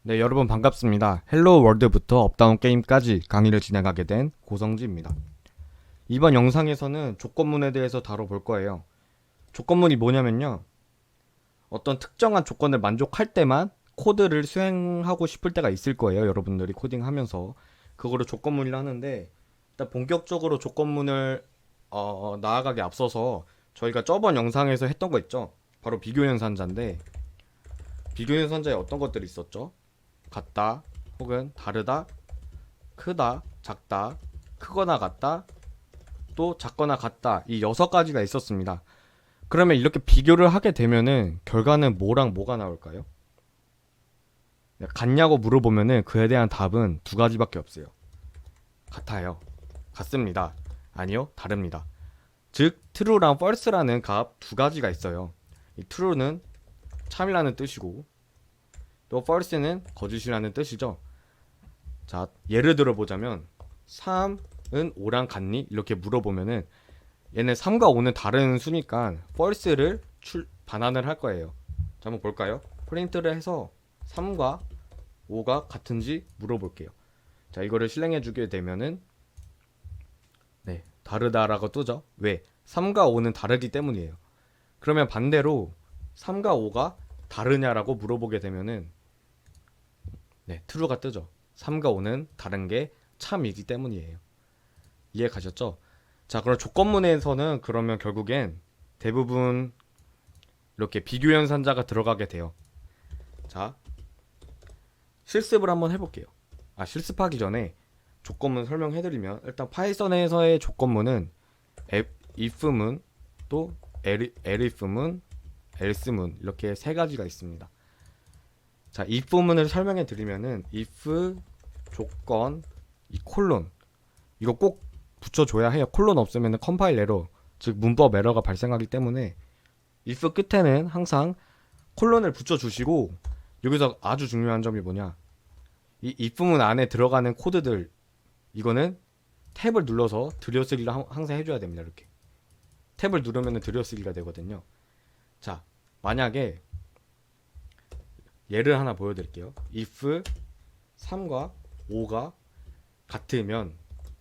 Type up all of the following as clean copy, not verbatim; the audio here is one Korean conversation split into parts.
네, 여러분 반갑습니다. 헬로 월드부터 업다운 게임까지 강의를 진행하게 된 고성지입니다. 이번 영상에서는 조건문에 대해서 다뤄볼 거예요. 조건문이 뭐냐면요. 어떤 특정한 조건을 만족할 때만 코드를 수행하고 싶을 때가 있을 거예요. 여러분들이 코딩하면서. 그거를 조건문이라 하는데, 일단 본격적으로 조건문을 나아가기 앞서서 저희가 저번 영상에서 했던 거 있죠. 바로 비교연산자인데, 비교연산자에 어떤 것들이 있었죠? 같다, 혹은 다르다, 크다, 작다, 크거나 같다, 또 작거나 같다. 이 6가지가 있었습니다. 그러면 이렇게 비교를 하게 되면은 결과는 뭐랑 뭐가 나올까요? 같냐고 물어보면은 그에 대한 답은 2가지밖에 없어요. 같아요. 같습니다. 아니요, 다릅니다. 즉, true랑 false라는 값 2가지가 있어요. 이 true는 참이라는 뜻이고, 또 false는 거짓이라는 뜻이죠. 자, 예를 들어 보자면 3은 5랑 같니? 이렇게 물어보면은 얘는 3과 5는 다른 수니까 false를 반환을 할 거예요. 자, 한번 볼까요? 프린트를 해서 3과 5가 같은지 물어볼게요. 자, 이거를 실행해 주게 되면은 네, 다르다라고 뜨죠. 왜? 3과 5는 다르기 때문이에요. 그러면 반대로 3과 5가 다르냐라고 물어보게 되면은 네, true가 뜨죠. 3과 5는 다른 게 참이기 때문이에요. 이해 가셨죠? 자, 그럼 조건문에서는 그러면 결국엔 대부분 이렇게 비교연산자가 들어가게 돼요. 자, 실습을 한번 해볼게요. 실습하기 전에 조건문 설명해드리면 일단 파이썬에서의 조건문은 if문, 또 elif문, else문 이렇게 3가지가 있습니다. 자, if문을 설명해드리면은 if 조건 이 콜론 이거 꼭 붙여줘야 해요. 콜론 없으면 컴파일 에러, 즉 문법 에러가 발생하기 때문에 if 끝에는 항상 콜론을 붙여주시고, 여기서 아주 중요한 점이 뭐냐, 이 if문 안에 들어가는 코드들 이거는 탭을 눌러서 들여쓰기를 항상 해줘야 됩니다. 이렇게 탭을 누르면 들여쓰기가 되거든요. 자, 만약에 예를 하나 보여드릴게요. if 3과 5가 같으면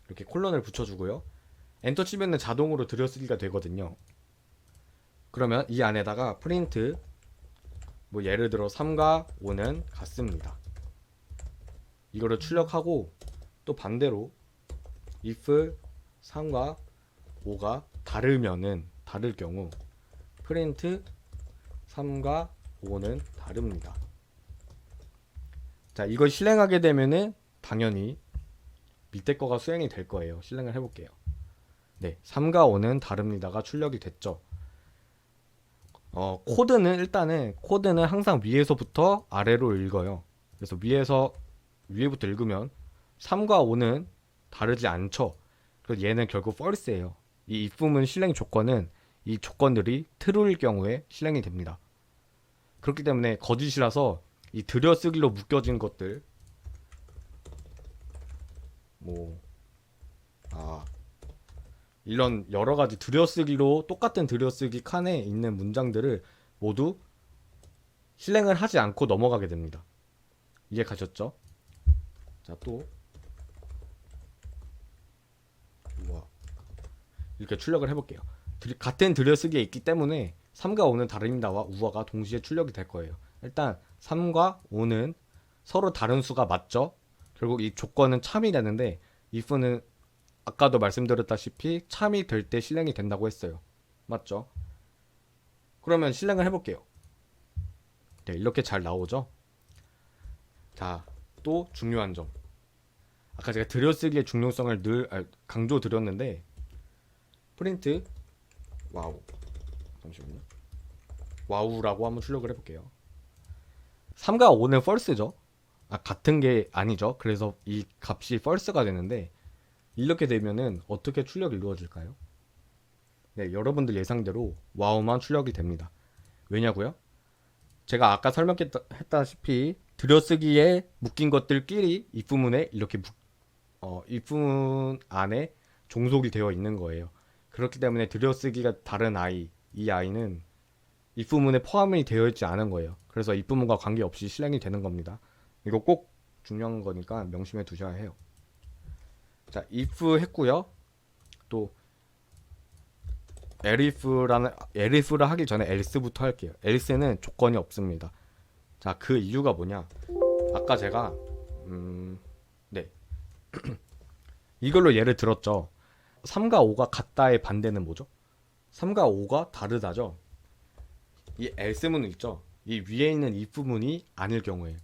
이렇게 콜론을 붙여주고요. 엔터 치면은 자동으로 들여쓰기가 되거든요. 그러면 이 안에다가 프린트 뭐 예를 들어 3과 5는 같습니다. 이거를 출력하고, 또 반대로 if 3과 5가 다를 경우 프린트 3과 5는 다릅니다. 자, 이걸 실행하게 되면은 당연히 밑에 거가 수행이 될 거예요. 실행을 해볼게요. 네, 3과 5는 다릅니다가 출력이 됐죠. 코드는 항상 위에서부터 아래로 읽어요. 그래서 위에부터 읽으면 3과 5는 다르지 않죠. 그래서 얘는 결국 false예요. 이 if문 실행 조건은 이 조건들이 true일 경우에 실행이 됩니다. 그렇기 때문에 거짓이라서 이 들여쓰기로 묶여진 것들, 뭐 이런 여러 가지 들여쓰기로 똑같은 들여쓰기 칸에 있는 문장들을 모두 실행을 하지 않고 넘어가게 됩니다. 이해 가셨죠? 자, 또 우와, 이렇게 출력을 해볼게요. 같은 들여쓰기에 있기 때문에 3과 5는 다릅니다와 우화가 동시에 출력이 될 거예요. 일단 3과 5는 서로 다른 수가 맞죠? 결국 이 조건은 참이 되는데 if는 아까도 말씀드렸다시피 참이 될 때 실행이 된다고 했어요. 맞죠? 그러면 실행을 해볼게요. 네, 이렇게 잘 나오죠? 자, 또 중요한 점. 아까 제가 들여쓰기의 중요성을 늘 강조 드렸는데, 프린트 와우, 잠시만요. 와우라고 한번 출력을 해볼게요. 3과 5는 false죠. 같은 게 아니죠. 그래서 이 값이 false가 되는데, 이렇게 되면은 어떻게 출력이 이루어질까요? 네, 여러분들 예상대로 와우만 출력이 됩니다. 왜냐고요? 제가 아까 설명했다시피 들여쓰기에 묶인 것들끼리 if문에 이렇게 if문 안에 종속이 되어 있는 거예요. 그렇기 때문에 들여쓰기가 다른 이 아이는 if문에 포함이 되어 있지 않은 거예요. 그래서 if문과 관계없이 실행이 되는 겁니다. 이거 꼭 중요한 거니까 명심해 두셔야 해요. 자, if 했고요. 또 elif를 하기 전에 else부터 할게요. else는 조건이 없습니다. 자, 그 이유가 뭐냐? 아까 제가 네 이걸로 예를 들었죠. 3과 5가 같다의 반대는 뭐죠? 3과 5가 다르다죠. 이 else문은 있죠. 이 위에 있는 if문이 아닐 경우에.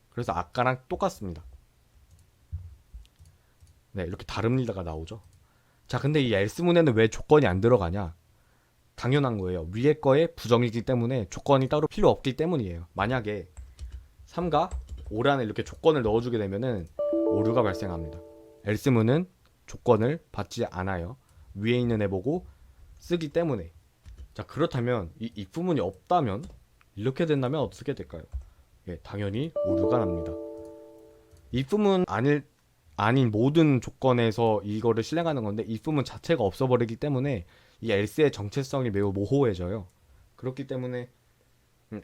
그래서 아까랑 똑같습니다. 네, 이렇게 다릅니다가 나오죠. 자, 근데 이 else문에는 왜 조건이 안 들어가냐? 당연한 거예요. 위에 거에 부정이기 때문에 조건이 따로 필요 없기 때문이에요. 만약에 3과 5라는 이렇게 조건을 넣어주게 되면은 오류가 발생합니다. else문은 조건을 받지 않아요. 위에 있는 애 보고 쓰기 때문에. 자, 그렇다면 이 if문이 없다면 이렇게 된다면 어떻게 될까요? 예, 당연히 오류가 납니다. if문 아닌 모든 조건에서 이거를 실행하는 건데 if문 자체가 없어버리기 때문에 이 else의 정체성이 매우 모호해져요. 그렇기 때문에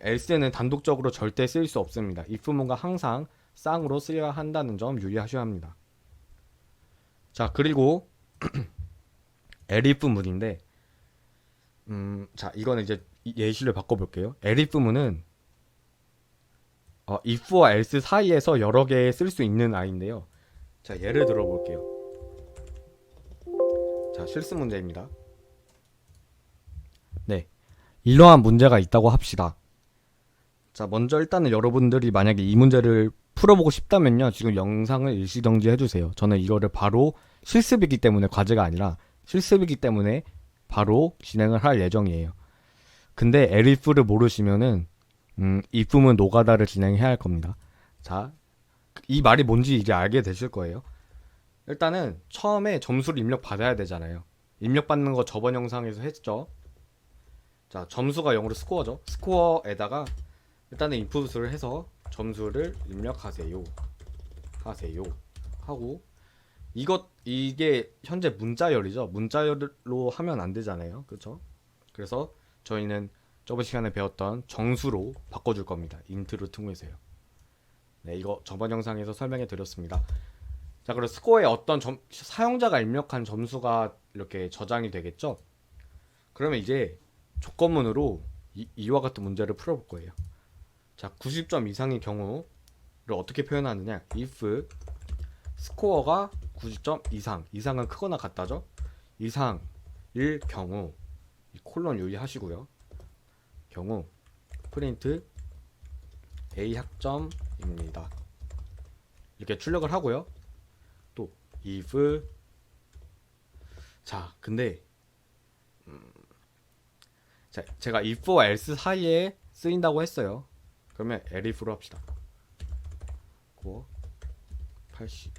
else는 단독적으로 절대 쓰일 수 없습니다. if문과 항상 쌍으로 쓰여야 한다는 점 유의하셔야 합니다. 자, 그리고 elif문인데 자, 이거는 이제 예시를 바꿔볼게요. elif문은 if와 else 사이에서 여러 개 쓸 수 있는 아이인데요. 자, 예를 들어볼게요. 자, 실습 문제입니다. 네, 이러한 문제가 있다고 합시다. 자, 먼저 일단은 여러분들이 만약에 이 문제를 풀어보고 싶다면요, 지금 영상을 일시정지 해주세요. 저는 이거를 바로 실습이기 때문에, 과제가 아니라 실습이기 때문에 바로 진행을 할 예정이에요. 근데 elif를 모르시면은 if문 노가다를 진행해야 할 겁니다. 자, 이 말이 뭔지 이제 알게 되실 거예요. 일단은 처음에 점수를 입력 받아야 되잖아요. 입력 받는 거 저번 영상에서 했죠. 자, 점수가 0으로 스코어죠. 스코어에다가 일단은 인풋을 해서 점수를 입력하세요. 하고 이게 현재 문자열이죠. 문자열로 하면 안 되잖아요. 그렇죠? 그래서 저희는 저번 시간에 배웠던 정수로 바꿔줄 겁니다. 인트를 통해서요. 네, 이거 저번 영상에서 설명해 드렸습니다. 자, 그럼 스코어에 어떤 사용자가 입력한 점수가 이렇게 저장이 되겠죠? 그러면 이제 조건문으로 이와 같은 문제를 풀어볼 거예요. 자, 90점 이상의 경우를 어떻게 표현하느냐? if 스코어가 90점 이상은 크거나 같다죠? 이상일 경우 이 콜론 유의하시고요. 경우 프린트 A 학점입니다. 이렇게 출력을 하고요. 또 if 자, 근데 자, 제가 if와 else 사이에 쓰인다고 했어요. 그러면 elif로 합시다. 80.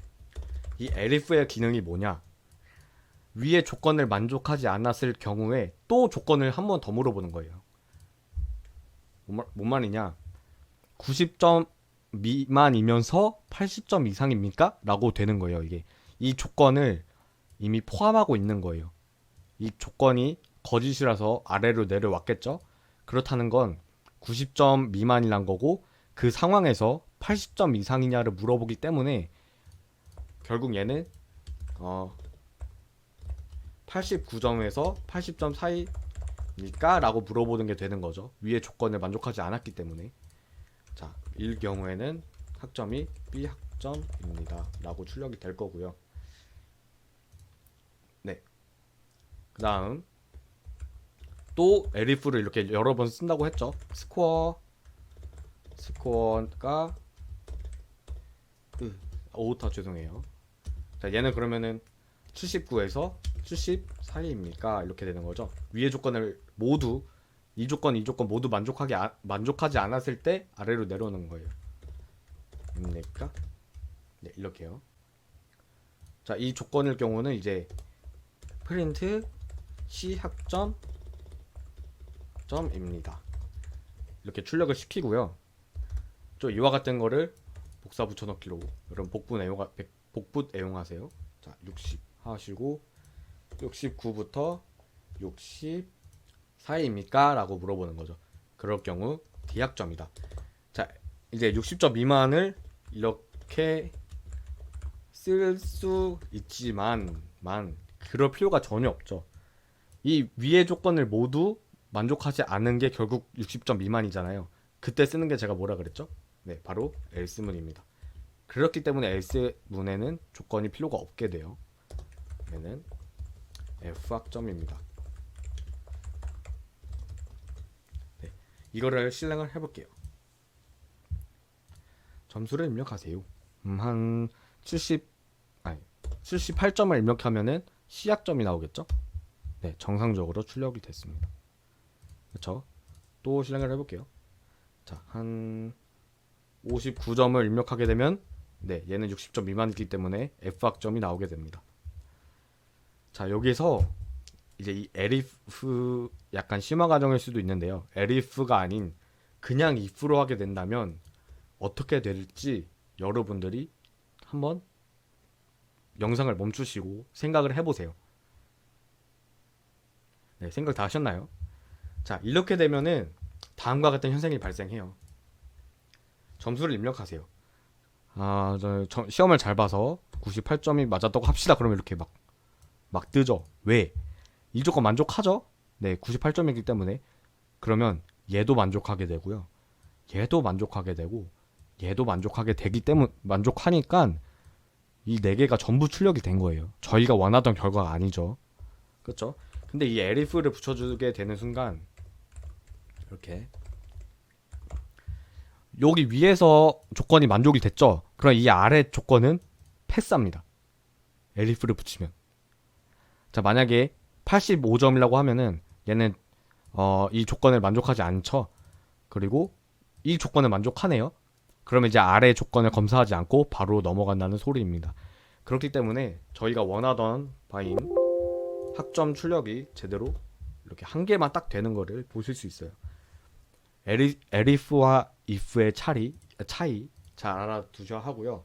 이 elif의 기능이 뭐냐? 위의 조건을 만족하지 않았을 경우에 또 조건을 한 번 더 물어보는 거예요. 뭔 말이냐? 90점 미만이면서 80점 이상입니까? 라고 되는 거예요. 이게 이 조건을 이미 포함하고 있는 거예요. 이 조건이 거짓이라서 아래로 내려왔겠죠? 그렇다는 건 90점 미만이란 거고 그 상황에서 80점 이상이냐를 물어보기 때문에 결국 얘는 89점에서 80점 사이일까? 라고 물어보는 게 되는 거죠. 위의 조건을 만족하지 않았기 때문에. 자, 이 경우에는 학점이 B 학점입니다. 라고 출력이 될 거고요. 네. 그 다음 또 elif를 이렇게 여러 번 쓴다고 했죠. 스코어가 오타 죄송해요. 자, 얘는 그러면은 79에서 70 사이입니까? 이렇게 되는 거죠. 위의 조건을 모두 이 조건 모두 만족하지 않았을 때 아래로 내려오는 거예요. 입니까? 네, 이렇게요. 자, 이 조건일 경우는 이제 프린트 C 학점입니다. 이렇게 출력을 시키고요. 또 이와 같은 거를 복사 붙여넣기로 여러분 복붙 애용하세요. 자, 60 하시고 69부터 60 사이입니까? 라고 물어보는 거죠. 그럴 경우 D학점이다. 자, 이제 60점 미만을 이렇게 쓸 수 있지만 그럴 필요가 전혀 없죠. 이 위의 조건을 모두 만족하지 않은 게 결국 60점 미만이잖아요. 그때 쓰는 게 제가 뭐라 그랬죠? 네, 바로 else문입니다. 그렇기 때문에 else문에는 조건이 필요가 없게 돼요. 얘는 F학점입니다. 네, 이거를 실행을 해볼게요. 점수를 입력하세요. 한 78점을 입력하면은 C학점이 나오겠죠? 네, 정상적으로 출력이 됐습니다. 그렇죠? 또 실행을 해볼게요. 자, 한 59점을 입력하게 되면 네, 얘는 60점 미만이기 때문에 F학점이 나오게 됩니다. 자, 여기서 이제 이 elif 약간 심화 과정일 수도 있는데요. elif가 아닌 그냥 if로 하게 된다면 어떻게 될지 여러분들이 한번 영상을 멈추시고 생각을 해보세요. 네, 생각 다 하셨나요? 자, 이렇게 되면은 다음과 같은 현상이 발생해요. 점수를 입력하세요. 시험을 잘 봐서 98점이 맞았다고 합시다. 그러면 이렇게 막 뜨죠. 왜? 이 조건 만족하죠? 네, 98점이기 때문에. 그러면 얘도 만족하게 되고요. 얘도 만족하게 되고, 얘도 만족하게 되기 때문에, 만족하니까 이 네 개가 전부 출력이 된 거예요. 저희가 원하던 결과가 아니죠. 그렇죠? 근데 이 elif를 붙여주게 되는 순간 이렇게 여기 위에서 조건이 만족이 됐죠? 그럼 이 아래 조건은 패스합니다. elif를 붙이면. 자, 만약에 85점이라고 하면은 얘는 이 조건을 만족하지 않죠. 그리고 이 조건을 만족하네요. 그러면 이제 아래 조건을 검사하지 않고 바로 넘어간다는 소리입니다. 그렇기 때문에 저희가 원하던 바인 학점 출력이 제대로 이렇게 한 개만 딱 되는 거를 보실 수 있어요. elif와 if의 차이 잘 알아두셔야 하고요.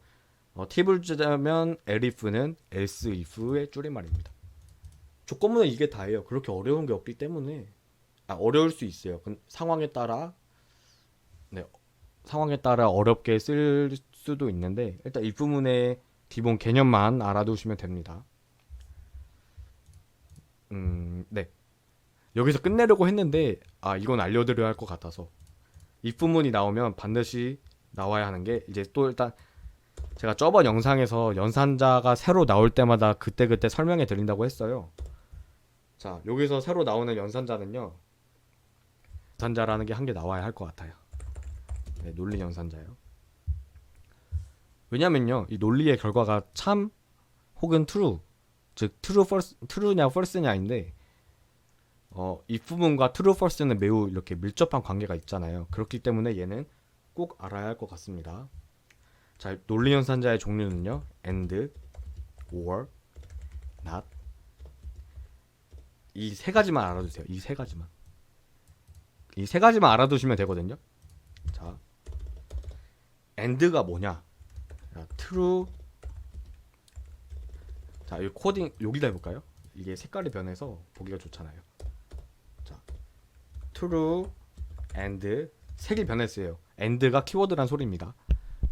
팁을 주자면 elif는 else if의 줄임말입니다. 조건문은 이게 다예요. 그렇게 어려운 게 없기 때문에 어려울 수 있어요. 상황에 따라 어렵게 쓸 수도 있는데 일단 이 부분의 기본 개념만 알아두시면 됩니다. 네. 여기서 끝내려고 했는데 이건 알려드려야 할 것 같아서 이 부분이 나오면 반드시 나와야 하는 게 이제 또 일단 제가 저번 영상에서 연산자가 새로 나올 때마다 그때그때 설명해 드린다고 했어요. 자, 여기서 새로 나오는 연산자는요. 연산자라는 게 한 개 나와야 할 것 같아요. 네, 논리 연산자요. 왜냐면요, 이 논리의 결과가 참 혹은 true, 즉 true냐 false냐인데 이 부분과 true false는 매우 이렇게 밀접한 관계가 있잖아요. 그렇기 때문에 얘는 꼭 알아야 할 것 같습니다. 자, 논리 연산자의 종류는요, and, or, not 이 세 가지만 알아두세요. 이 세 가지만 알아두시면 되거든요. 자, and가 뭐냐? 자, true. 자, 이 코딩 여기다 해볼까요? 이게 색깔이 변해서 보기가 좋잖아요. 자, true and 색이 변했어요. and가 키워드란 소리입니다.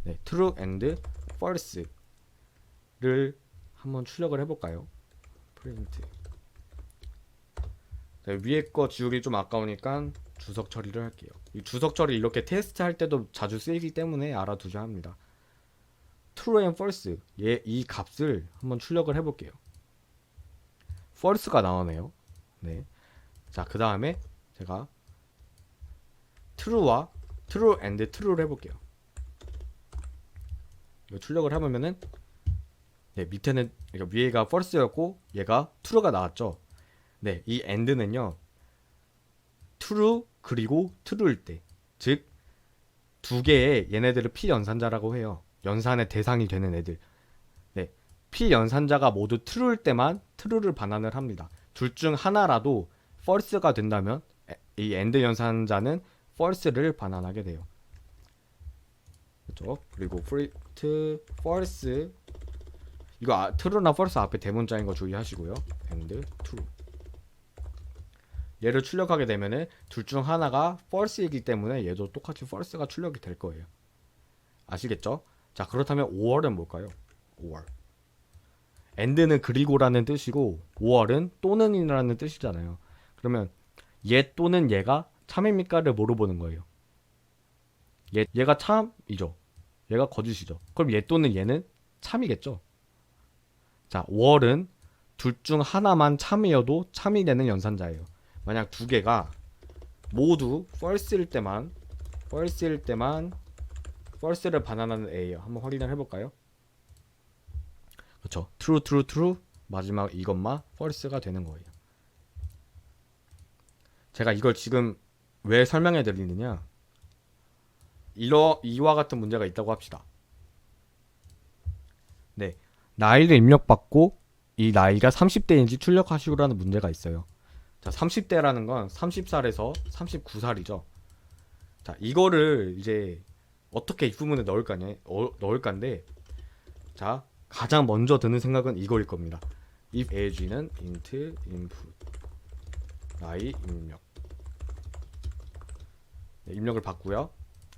네, true and false를 한번 출력을 해볼까요? print. 네, 위에 거 지우기 좀 아까우니까 주석 처리를 할게요. 이 주석 처리 이렇게 테스트 할 때도 자주 쓰이기 때문에 알아두셔야 합니다. true and false 이 값을 한번 출력을 해볼게요. false가 나오네요. 네. 자, 그 다음에 제가 true and true를 해볼게요. 이거 출력을 해보면은 네, 밑에는 그러니까 위에가 false였고 얘가 true가 나왔죠. 네, 이 and는요 true 그리고 true일 때, 즉 두 개의 얘네들을 피연산자라고 해요. 연산의 대상이 되는 애들. 네, 피연산자가 모두 true일 때만 true를 반환을 합니다. 둘 중 하나라도 false가 된다면 이 and 연산자는 false를 반환하게 돼요. 그렇죠? 그리고 print false 이거 true나 false 앞에 대문자인 거 주의하시고요. and true 얘를 출력하게 되면은 둘 중 하나가 false이기 때문에 얘도 똑같이 false가 출력이 될 거예요. 아시겠죠? 자, 그렇다면 5월은 뭘까요? 5월. and는 그리고라는 뜻이고 5월은 또는이라는 뜻이잖아요. 그러면 얘 또는 얘가 참입니까를 물어보는 거예요. 얘가 참이죠. 얘가 거짓이죠. 그럼 얘 또는 얘는 참이겠죠. 자, 5월은 둘 중 하나만 참이어도 참이 되는 연산자예요. 만약 두 개가 모두 false일 때만 false를 반환하는 A예요. 한번 확인을 해볼까요? 그렇죠. true, true, true 마지막 이것만 false가 되는 거예요. 제가 이걸 지금 왜 설명해 드리느냐, 이와 같은 문제가 있다고 합시다. 네, 나이를 입력받고 이 나이가 30대인지 출력하시라는 문제가 있어요. 자, 30대라는 건 30살에서 39살이죠. 자, 이거를 이제 어떻게 if문에 넣을까인데, 자, 가장 먼저 드는 생각은 이거일 겁니다. if age는 int input 나이 입력. 네, 입력을 받고요.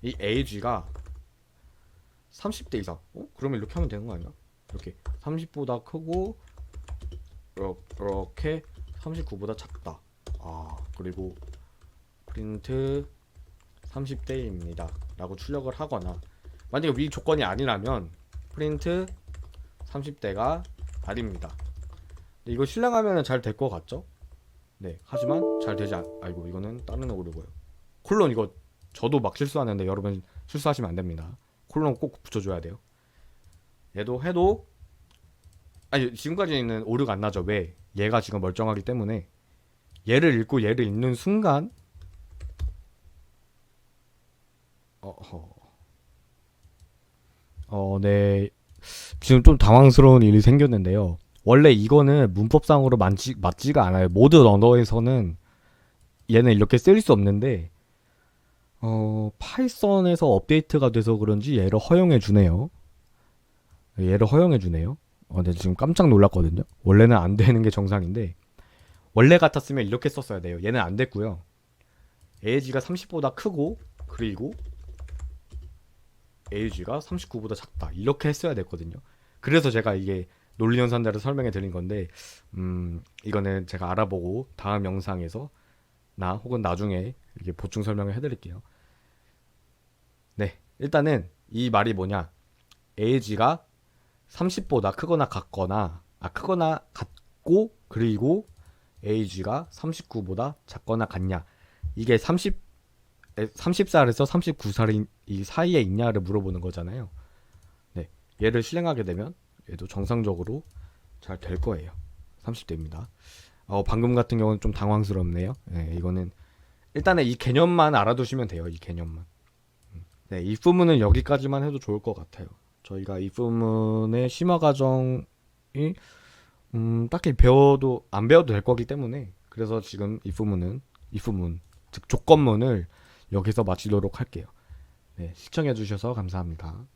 이 age가 30대 이상. 그러면 이렇게 하면 되는 거 아니야? 이렇게 30보다 크고 이렇게 39보다 작다. 그리고 프린트 30대입니다 라고 출력을 하거나, 만약에 위 조건이 아니라면 프린트 30대가 아닙니다. 이거 실행하면 잘 될 것 같죠? 네, 하지만 잘 되지 아이고, 이거는 다른 오류고요. 콜론, 이거 저도 막 실수하는데 여러분 실수하시면 안 됩니다. 콜론 꼭 붙여줘야 돼요. 얘도 해도 지금까지는 오류가 안 나죠. 왜? 얘가 지금 멀쩡하기 때문에. 얘를 읽고 얘를 읽는 순간 네, 지금 좀 당황스러운 일이 생겼는데요. 원래 이거는 문법상으로 맞지가 않아요. 모든 언어에서는 얘는 이렇게 쓸 수 없는데, 파이썬에서 업데이트가 돼서 그런지 얘를 허용해 주네요. 근데 지금 깜짝 놀랐거든요. 원래는 안 되는 게 정상인데, 원래 같았으면 이렇게 썼어야 돼요. 얘는 안 됐고요. age가 30보다 크고, 그리고 age가 39보다 작다, 이렇게 했어야 됐거든요. 그래서 제가 이게 논리연산자를 설명해 드린 건데, 이거는 제가 알아보고 다음 영상에서 혹은 나중에 이렇게 보충 설명을 해드릴게요. 네, 일단은 이 말이 뭐냐, age가 30보다 크거나 같고, 그리고 age가 39보다 작거나 같냐, 이게 30살에서 39살인 이 사이에 있냐를 물어보는 거잖아요. 네, 얘를 실행하게 되면 얘도 정상적으로 잘 될 거예요. 30대입니다. 방금 같은 경우는 좀 당황스럽네요. 네, 이거는 일단은 이 개념만 알아두시면 돼요. 이 개념만. 네, if문은 여기까지만 해도 좋을 것 같아요. 저희가 if문의 심화 과정이 딱히 안 배워도 될 거기 때문에, 그래서 지금 if문, 즉 조건문을 여기서 마치도록 할게요. 네, 시청해 주셔서 감사합니다.